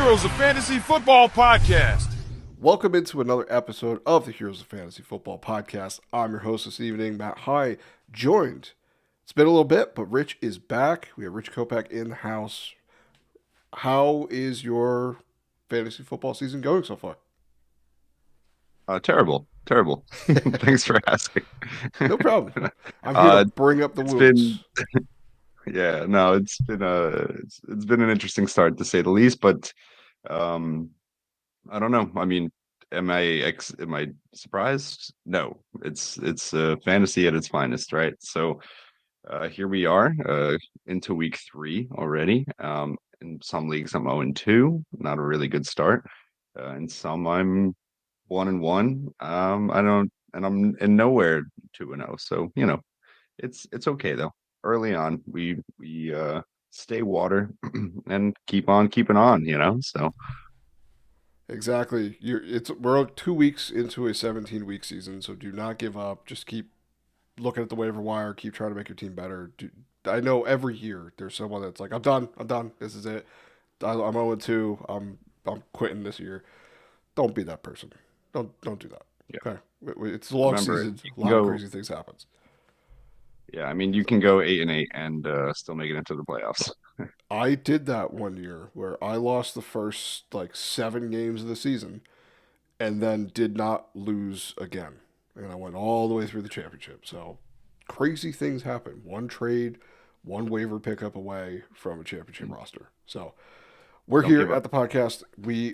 Heroes of Fantasy Football Podcast. Welcome into another episode of the Heroes of Fantasy Football Podcast. I'm your host this evening, Matt High, joined. It's been a little bit, but Rich is back. We have Rich Kopak in the house. How is your fantasy football season going so far? Terrible. Thanks for asking. No problem. I'm here to bring up the It's wounds. been yeah, no, it's been an interesting start to say the least, but um I don't know. I mean, am I surprised? No. It's fantasy at its finest, right? So here we are, into week 3 already. In some leagues I'm 0-2, not a really good start. In some I'm 1-1. I don't, and I'm in nowhere 2-0. So it's okay though. Early on, we stay water and keep on keeping on. So Exactly. We're 2 weeks into a 17-week season, so do not give up. Just keep looking at the waiver wire. Keep trying to make your team better. I know every year there's someone that's like, I'm done. This is it. I'm 0-2. I'm quitting this year. Don't be that person. Don't do that. yeah, Okay, it's a long remember it. season. You A can lot of go. crazy things happens. Yeah, I mean you can go 8-8 and still make it into the playoffs. I did that one year where I lost the first like 7 games of the season, and then did not lose again, and I went all the way through the championship. So crazy things happen. One trade, one waiver pickup away from a championship roster. So we're Don't here give at up. the podcast.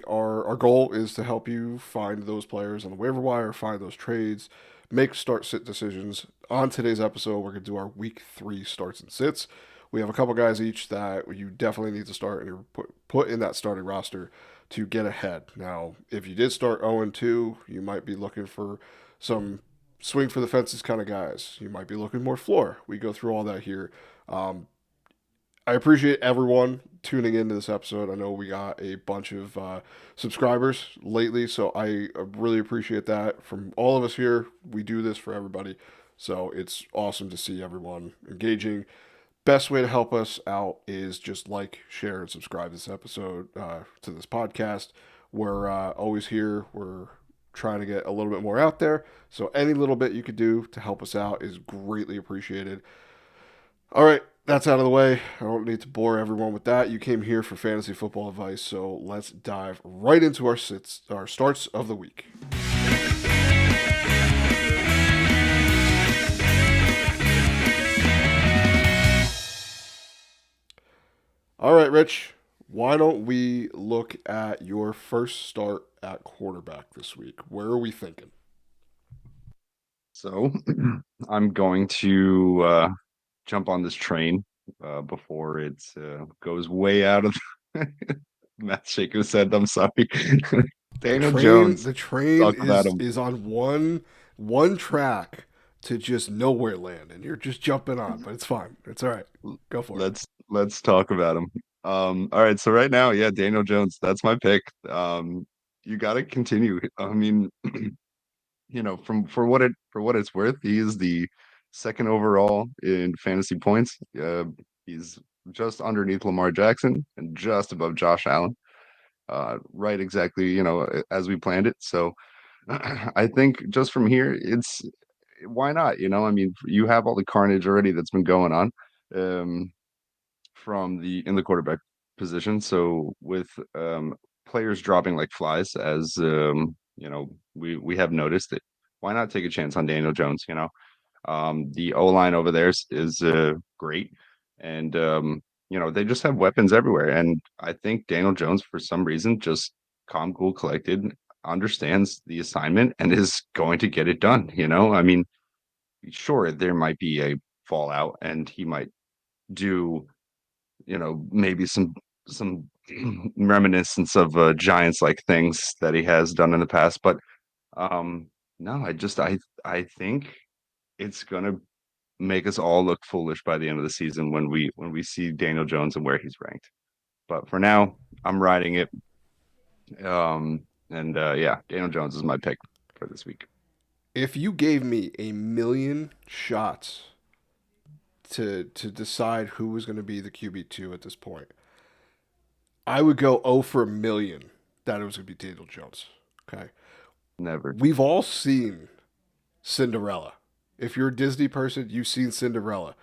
Our goal is to help you find those players on the waiver wire, find those trades, make start sit decisions. On today's episode, we're gonna do our week 3 starts and sits. We have a couple guys each that you definitely need to start and you're put in that starting roster to get ahead. Now, if you did start 0-2, you might be looking for some swing for the fences kind of guys. You might be looking more floor. We go through all that here. Um, I appreciate everyone tuning into this episode. I know we got a bunch of subscribers lately, so I really appreciate that from all of us here. We do this for everybody, so it's awesome to see everyone engaging. Best way to help us out is just like, share, and subscribe this episode to this podcast. We're always here. We're trying to get a little bit more out there, so any little bit you could do to help us out is greatly appreciated. All right, that's out of the way. I don't need to bore everyone with that. You came here for fantasy football advice, so let's dive right into our starts of the week. All right, Rich, why don't we look at your first start at quarterback this week? Where are we thinking? So I'm going to jump on this train before it goes way out of Matt Shaker said, I'm sorry. The Daniel train, Jones. the train Talk about is him. is on one track to just nowhere land, and you're just jumping on, but it's fine. It's all right. Go for it. Let's talk about him. All right, so right now, yeah, Daniel Jones, that's my pick. You got to continue. I mean, from for what it's worth, he is the second overall in fantasy points. He's just underneath Lamar Jackson and just above Josh Allen. Right, exactly, as we planned it. So I think just from here, it's why not? I mean, you have all the carnage already that's been going on. Um, from the in the quarterback position. So with players dropping like flies, as we have noticed it. Why not take a chance on Daniel Jones? The O line over there is great, and they just have weapons everywhere. And I think Daniel Jones, for some reason, just calm, cool, collected, understands the assignment and is going to get it done. I mean, sure, there might be a fallout, and he might do maybe some reminiscence of Giants like things that he has done in the past. But no, I think it's gonna make us all look foolish by the end of the season when we see Daniel Jones and where he's ranked. But for now, I'm riding it. And yeah, Daniel Jones is my pick for this week. If you gave me a million shots to decide who was going to be the QB2 at this point, I would go 0 for a million that it was going to be Daniel Jones. Okay. Never. We've all seen Cinderella. If you're a Disney person, you've seen Cinderella.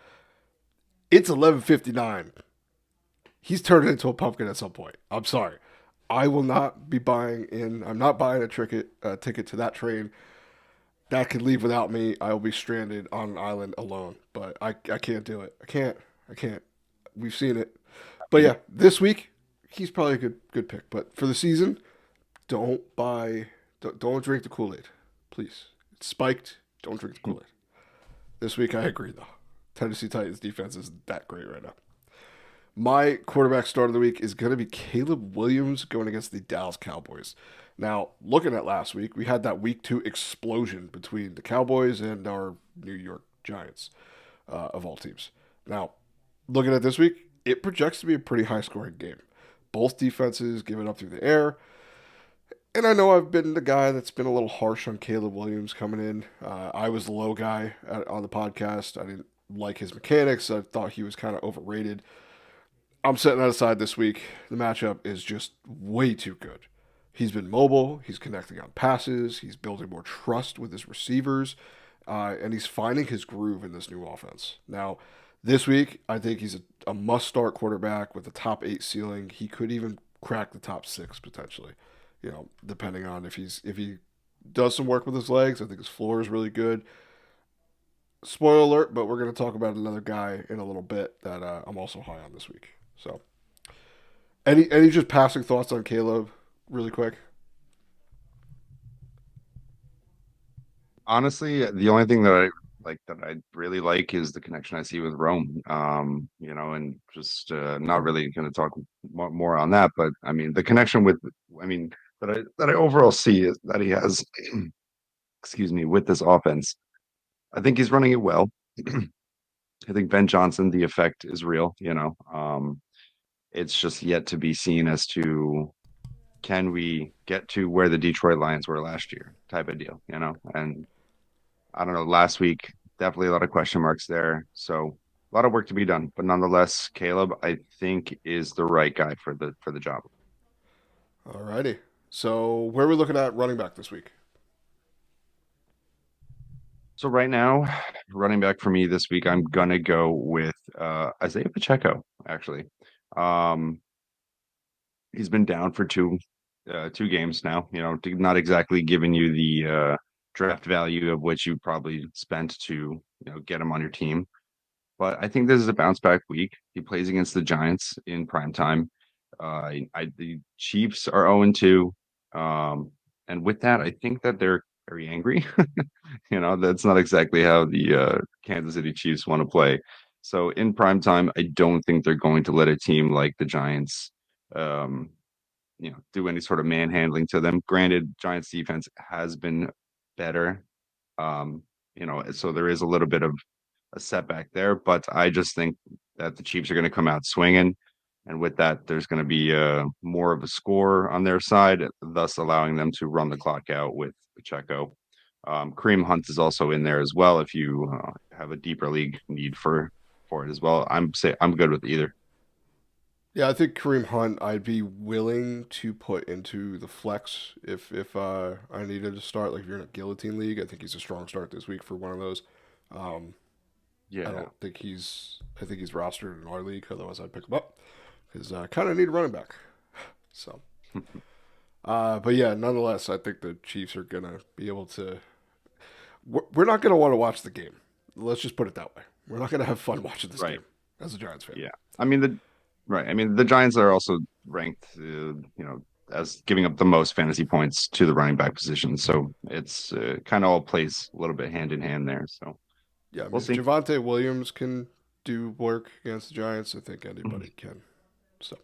It's 11:59. He's turning into a pumpkin at some point. I'm sorry. I will not be buying in. I'm not buying a ticket to that train. That could leave without me. I will be stranded on an island alone. But I can't do it. I can't. We've seen it. But yeah, this week he's probably a good pick. But for the season, don't drink the Kool-Aid, please. It's spiked. Don't drink the Kool-Aid. This week I agree though. Tennessee Titans defense isn't that great right now. My quarterback start of the week is going to be Caleb Williams going against the Dallas Cowboys. Now, looking at last week, we had that week 2 explosion between the Cowboys and our New York Giants, of all teams. Now, looking at this week, it projects to be a pretty high scoring game. Both defenses give it up through the air. And I know I've been the guy that's been a little harsh on Caleb Williams coming in. I was the low guy on the podcast. I didn't like his mechanics. I thought he was kind of overrated. I'm setting that aside this week. The matchup is just way too good. He's been mobile. He's connecting on passes. He's building more trust with his receivers. And he's finding his groove in this new offense. Now, this week, I think he's a must-start quarterback with a top 8 ceiling. He could even crack the top 6 potentially. Depending on if he does some work with his legs. I think his floor is really good. Spoiler alert, but we're going to talk about another guy in a little bit that I'm also high on this week. So, any just passing thoughts on Caleb, really quick? Honestly, the only thing that I really like is the connection I see with Rome. And just not really going to talk more on that, but I mean the connection with, I mean that I overall see is that he has, excuse me, with this offense. I think he's running it well. I think Ben Johnson, the effect is real. It's just yet to be seen as to can we get to where the Detroit Lions were last year, type of deal. And I don't know, last week, definitely a lot of question marks there. So a lot of work to be done. But nonetheless, Caleb, I think, is the right guy for the job. Alrighty. So, where are we looking at running back this week? So right now, running back for me this week, I'm gonna go with Isaiah Pacheco, actually. Um, he's been down for two games now, not exactly giving you the draft value of which you probably spent to, get him on your team. But I think this is a bounce back week. He plays against the Giants in prime time. The Chiefs are 0-2. And with that, I think that they're very angry. That's not exactly how the Kansas City Chiefs want to play. So in prime time, I don't think they're going to let a team like the Giants, um, do any sort of manhandling to them. Granted, Giants defense has been better. Um, so there is a little bit of a setback there, but I just think that the Chiefs are going to come out swinging. And with that, there's going to be more of a score on their side, thus allowing them to run the clock out with Pacheco. Kareem Hunt is also in there as well. If you have a deeper league need for it as well, I'm good with either. Yeah, I think Kareem Hunt I'd be willing to put into the flex if I needed to start. Like if you're in a guillotine league, I think he's a strong start this week for one of those. Um, I Yeah. don't think I think he's rostered in our league. Otherwise, I'd pick him up because I kind of need a running back. So, but yeah, nonetheless, I think the Chiefs are gonna be able to. We're not gonna want to watch the game. Let's just put it that way. We're not gonna have fun watching this Right. game as a Giants fan. Yeah. I mean the right. I mean the Giants are also ranked, as giving up the most fantasy points to the running back position. So it's kind of all plays a little bit hand in hand there. So Yeah, I we'll mean, if see. Javante Williams can do work against the Giants, I think anybody can. So,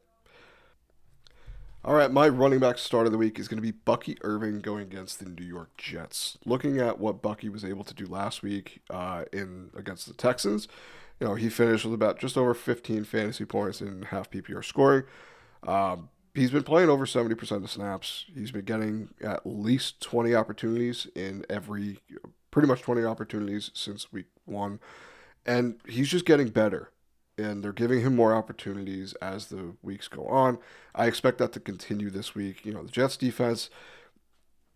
all right, my running back start of the week is going to be Bucky Irving going against the New York Jets. Looking at what Bucky was able to do last week in against the Texans, he finished with about just over 15 fantasy points in half PPR scoring. He's been playing over 70% of snaps. He's been getting at least 20 opportunities in pretty much 20 opportunities since week 1. And he's just getting better. and they're giving him more opportunities as the weeks go on. I expect that to continue this week. The Jets defense,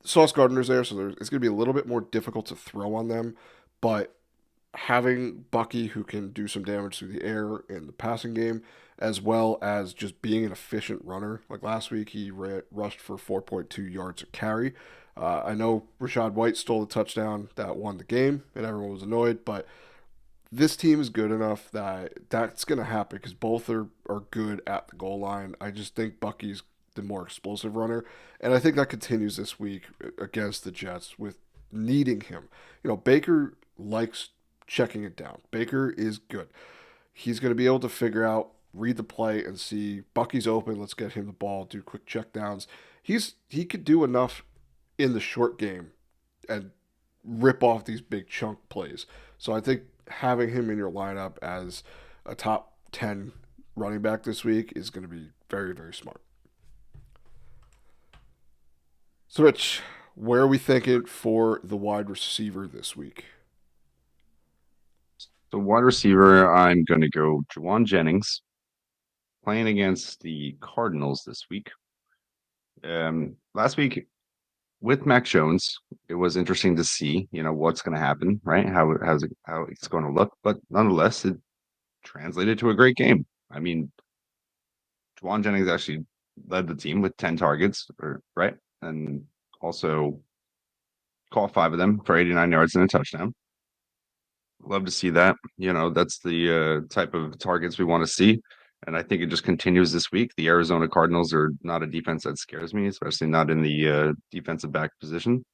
Sauce Gardner's there, so it's going to be a little bit more difficult to throw on them, but having Bucky who can do some damage through the air in the passing game, as well as just being an efficient runner. Like last week, he rushed for 4.2 yards a carry. I know Rashad White stole the touchdown that won the game, and everyone was annoyed, but this team is good enough that that's going to happen because both are good at the goal line. I just think Bucky's the more explosive runner, and I think that continues this week against the Jets with needing him. Baker likes checking it down. Baker is good. He's going to be able to figure out, read the play, and see Bucky's open. Let's get him the ball, do quick check downs. He could do enough in the short game and rip off these big chunk plays. So I think having him in your lineup as a top 10 running back this week is going to be very, very smart. So, Rich, where are we thinking for the wide receiver this week? So wide receiver, I'm going to go Jauan Jennings playing against the Cardinals this week. Last week with Mac Jones, it was interesting to see, what's going to happen, right? How it's going to look, but nonetheless, it translated to a great game. I mean, Juwan Jennings actually led the team with 10 targets, right? And also caught 5 of them for 89 yards and a touchdown. Love to see that. That's the type of targets we want to see. And I think it just continues this week. The Arizona Cardinals are not a defense that scares me, especially not in the defensive back position.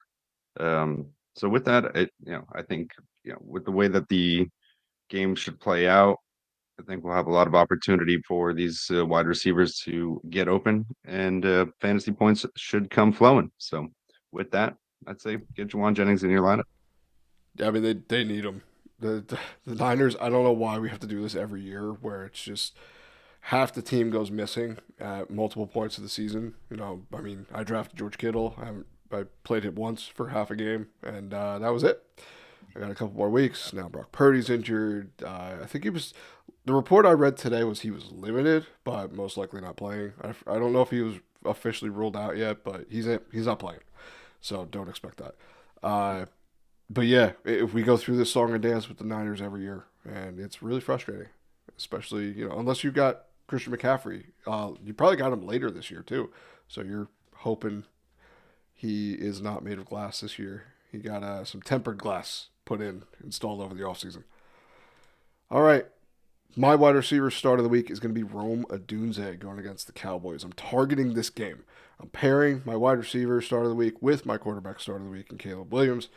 So with that, I think, with the way that the game should play out, I think we'll have a lot of opportunity for these wide receivers to get open, and fantasy points should come flowing. So with that, I'd say get Juwan Jennings in your lineup. Yeah, I mean, they need him. The Niners, I don't know why we have to do this every year where it's just half the team goes missing at multiple points of the season. I mean, I drafted George Kittle. I played him once for half a game, and that was it. I got a couple more weeks. Now Brock Purdy's injured. I think the report I read today was he was limited, but most likely not playing. I don't know if he was officially ruled out yet, but he's not playing. So don't expect that. But yeah, if we go through this song and dance with the Niners every year, and it's really frustrating, especially unless you've got Christian McCaffrey. You probably got him later this year too, so you're hoping he is not made of glass this year. He got some tempered glass installed over the offseason. All right, my wide receiver start of the week is going to be Rome Odunze going against the Cowboys. I'm targeting this game. I'm pairing my wide receiver start of the week with my quarterback start of the week in Caleb Williams.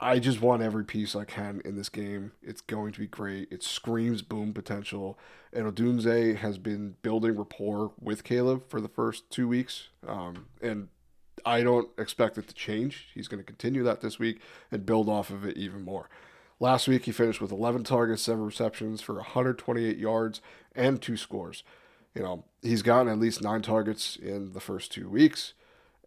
I just want every piece I can in this game. It's going to be great. It screams boom potential. And Odunze has been building rapport with Caleb for the first 2 weeks. And I don't expect it to change. He's going to continue that this week and build off of it even more. Last week, he finished with 11 targets, 7 receptions for 128 yards and 2 scores. He's gotten at least 9 targets in the first 2 weeks.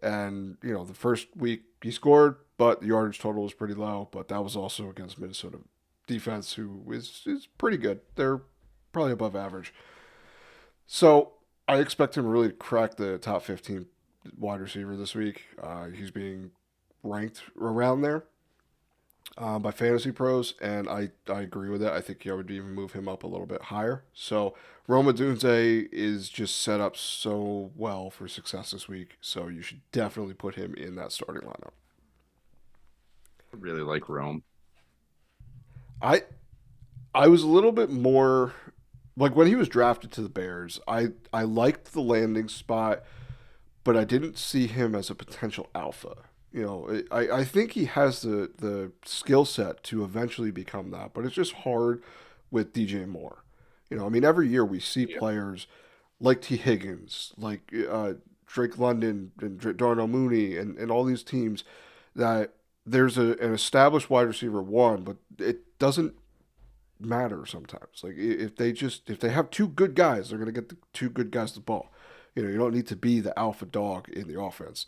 And, the first week he scored, but the yardage total was pretty low. But that was also against Minnesota defense, who is pretty good. They're probably above average. So I expect him to really crack the top 15 wide receiver this week. He's being ranked around there by Fantasy Pros, and I agree with it. I think I would even move him up a little bit higher. So Rome Odunze is just set up so well for success this week, so you should definitely put him in that starting lineup. I really like Rome. I I was a little bit more like when he was drafted to the Bears. I liked the landing spot, but I didn't see him as a potential alpha. I think he has the skill set to eventually become that, but it's just hard with DJ Moore. I mean, every year we see Yeah. players like T. Higgins, like Drake London and Darnell Mooney, and all these teams that there's an established wide receiver one, but it doesn't matter sometimes. Like if they have two good guys, they're gonna get the two good guys the ball. You don't need to be the alpha dog in the offense.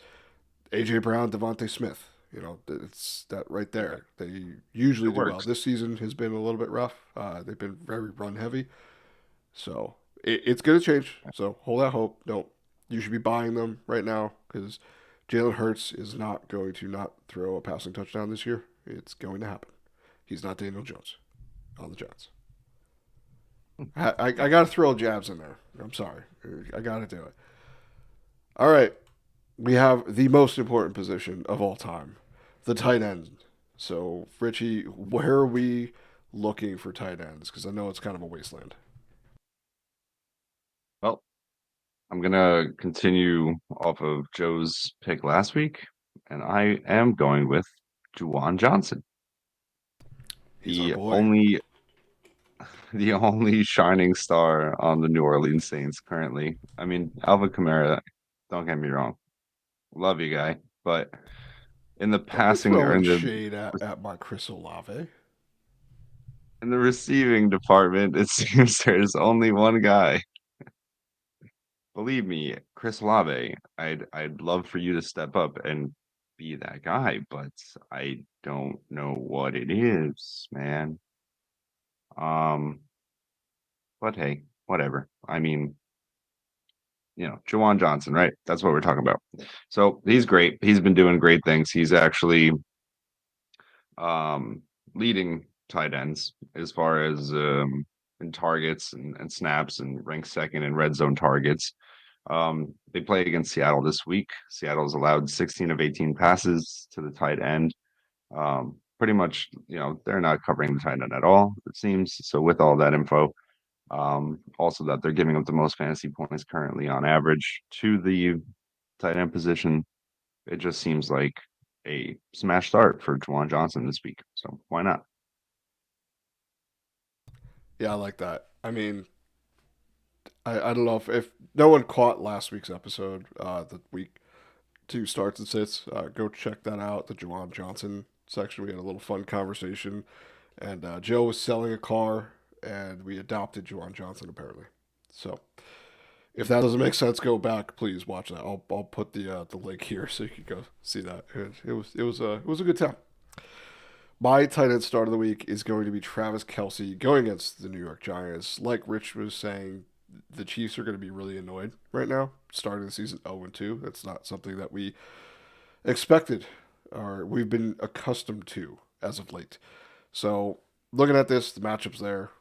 AJ Brown, Devontae Smith. It's that right there. They usually It do well. works. This season has been a little bit rough. They've been very run heavy, So it's going to change. So hold out hope. Don't. You should be buying them right now because Jalen Hurts is not going to not throw a passing touchdown this year. It's going to happen. He's not Daniel Jones on the Giants. I got to throw jabs in there. I'm sorry. I got to do it. All right. We have the most important position of all time, the tight end. So, Richie, where are we looking for tight ends? Because I know it's kind of a wasteland. Well, I'm gonna continue off of Joe's pick last week, and I am going with Juwan Johnson, He's our the boy. only the only shining star on the New Orleans Saints currently. I mean, Alvin Kamara, don't get me wrong, love you guy, but in the Don't be passing or throwing shade at my Chris Olave. in the receiving department, it seems there's only one guy. Believe me, Chris Olave, I'd love for you to step up and be that guy, but I don't know what it is, man. Um, but hey, whatever. I mean, Juwan Johnson, right? That's what we're talking about. So he's great. He's been doing great things. He's actually um leading tight ends as far as in targets and snaps and ranks second in red zone targets. They play against Seattle this week. Seattle's allowed 16 of 18 passes to the tight end. Pretty much, they're not covering the tight end at all, it seems. So with all that info, also that they're giving up the most fantasy points currently on average to the tight end position, it just seems like a smash start for Juwan Johnson this week. So why not? Yeah, I like that. I mean, I don't know if no one caught last week's episode, the week two starts and sits. Go check that out. The Juwan Johnson section. We had a little fun conversation, and Joe was selling a car, and we adopted Juwan Johnson apparently. So if that doesn't make sense, go back. Please watch that. I'll put the link here so you can go see that. It was a good time. My tight end start of the week is going to be Travis Kelce going against the New York Giants. Like Rich was saying, the Chiefs are going to be really annoyed right now, starting the season 0-2. That's not something that we expected or we've been accustomed to as of late. So, looking at this, the matchups there,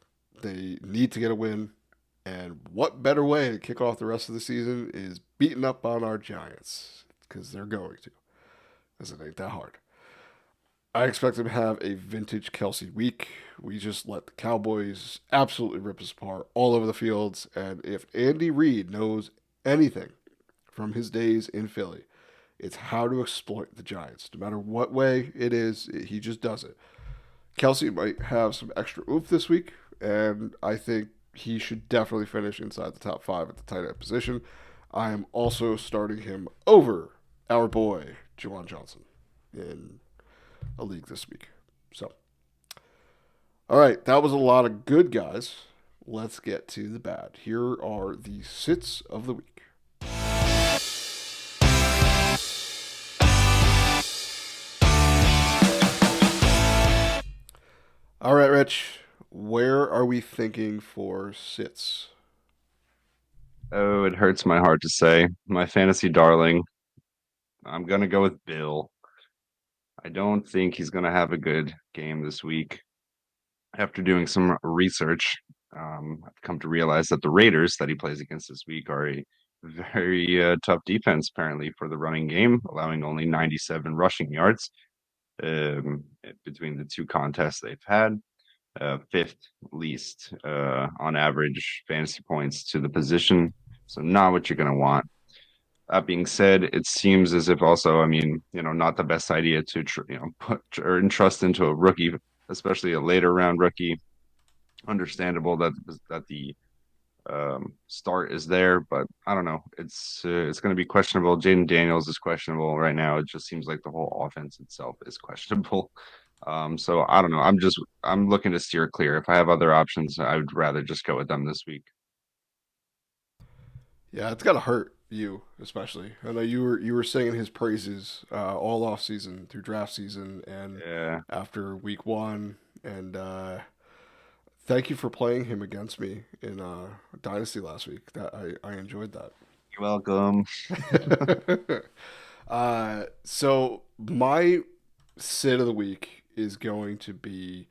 they need to get a win. And what better way to kick off the rest of the season is beating up on our Giants because they're going to, because it ain't that hard. I expect him to have a vintage Kelce week. We just let the Cowboys absolutely rip us apart all over the fields. And if Andy Reid knows anything from his days in Philly, it's how to exploit the Giants. No matter what way it is, he just does it. Kelce might have some extra oomph this week, and I think he should definitely finish inside the top five at the tight end position. I am also starting him over our boy, Juwan Johnson, in a league this week. So, all right, that was a lot of good guys. Let's get to the bad. Here are the sits of the week. All right, Rich, where are we thinking for sits? Oh, it hurts my heart to say. My fantasy darling, I'm gonna go with Bill. I don't think he's gonna have a good game this week. After doing some research, I've come to realize that the Raiders that he plays against this week are a very tough defense, apparently, for the running game, allowing only 97 rushing yards between the two contests they've had. Fifth least on average fantasy points to the position. So, not what you're going to want. That being said, it seems as if also, I mean, not the best idea to put or entrust into a rookie, especially a later round rookie. Understandable that the start is there, but I don't know. It's going to be questionable. Jaden Daniels is questionable right now. It just seems like the whole offense itself is questionable. So I don't know. I'm looking to steer clear. If I have other options, I would rather just go with them this week. Yeah, it's gotta hurt you, especially. I know you were singing his praises all off season through draft season and Yeah. after week one, and thank you for playing him against me in Dynasty last week. That I enjoyed that. You're welcome. So my sit of the week is going to be.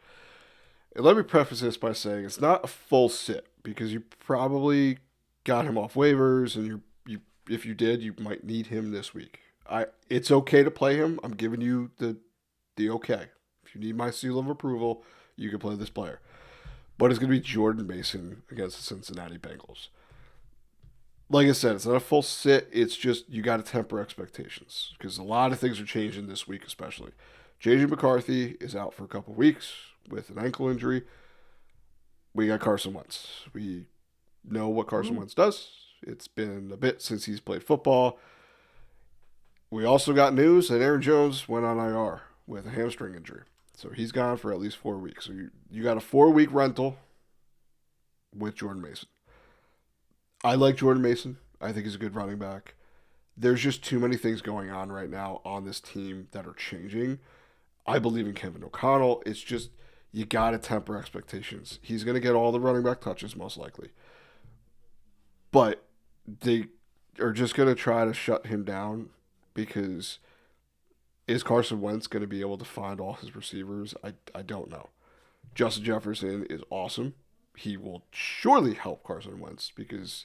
And let me preface this by saying it's not a full sit because you probably got him off waivers, and you if you did, you might need him this week. It's okay to play him. I'm giving you the okay. If you need my seal of approval, you can play this player. But it's going to be Jordan Mason against the Cincinnati Bengals. Like I said, it's not a full sit. It's just you got to temper expectations because a lot of things are changing this week, especially. J.J. McCarthy is out for a couple weeks with an ankle injury. We got Carson Wentz. We know what Carson Wentz does. It's been a bit since he's played football. We also got news that Aaron Jones went on IR with a hamstring injury. So he's gone for at least 4 weeks. So you got a 4-week rental with Jordan Mason. I like Jordan Mason. I think he's a good running back. There's just too many things going on right now on this team that are changing. I believe in Kevin O'Connell. It's just you got to temper expectations. He's going to get all the running back touches most likely. But they are just going to try to shut him down because is Carson Wentz going to be able to find all his receivers? I don't know. Justin Jefferson is awesome. He will surely help Carson Wentz because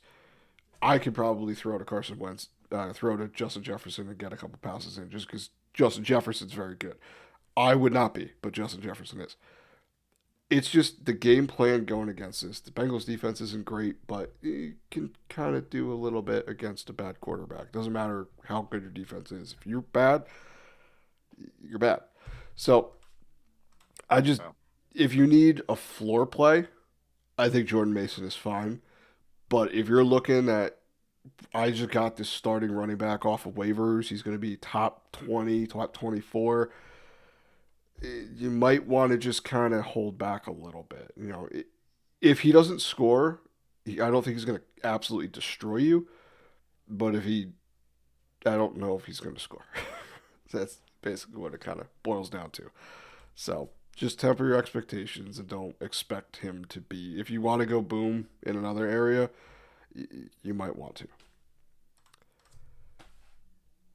I could probably throw to Justin Jefferson and get a couple passes in just because Justin Jefferson's very good. I would not be, but Justin Jefferson is. It's just the game plan going against this. The Bengals defense isn't great, but you can kind of do a little bit against a bad quarterback. Doesn't matter how good your defense is. If you're bad, you're bad. So if you need a floor play, I think Jordan Mason is fine. But if you're looking at, I just got this starting running back off of waivers, he's going to be top 20, top 24. You might want to just kind of hold back a little bit. You know, if he doesn't score, I don't think he's going to absolutely destroy you. But I don't know if he's going to score. That's basically what it kind of boils down to. So just temper your expectations and don't expect him to be. If you want to go boom in another area, you might want to.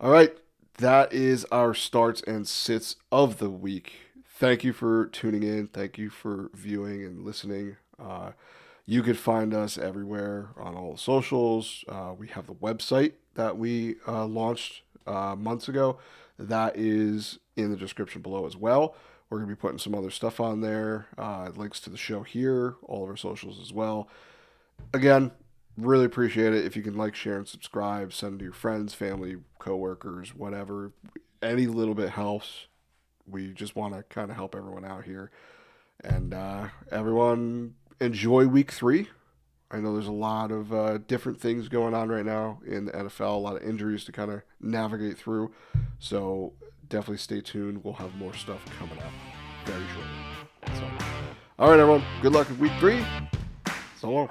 All right. That is our starts and sits of the week. Thank you for tuning in. Thank you for viewing and listening. You could find us everywhere on all the socials. We have the website that we launched months ago. That is in the description below as well. We're going to be putting some other stuff on there. Links to the show here, all of our socials as well. Again, really appreciate it if you can like, share, and subscribe. Send to your friends, family, coworkers, whatever. Any little bit helps. We just want to kind of help everyone out here. And everyone enjoy week 3. I know there's a lot of different things going on right now in the NFL, a lot of injuries to kind of navigate through. So definitely stay tuned. We'll have more stuff coming up very shortly. So, all right, everyone. Good luck in week 3. So long.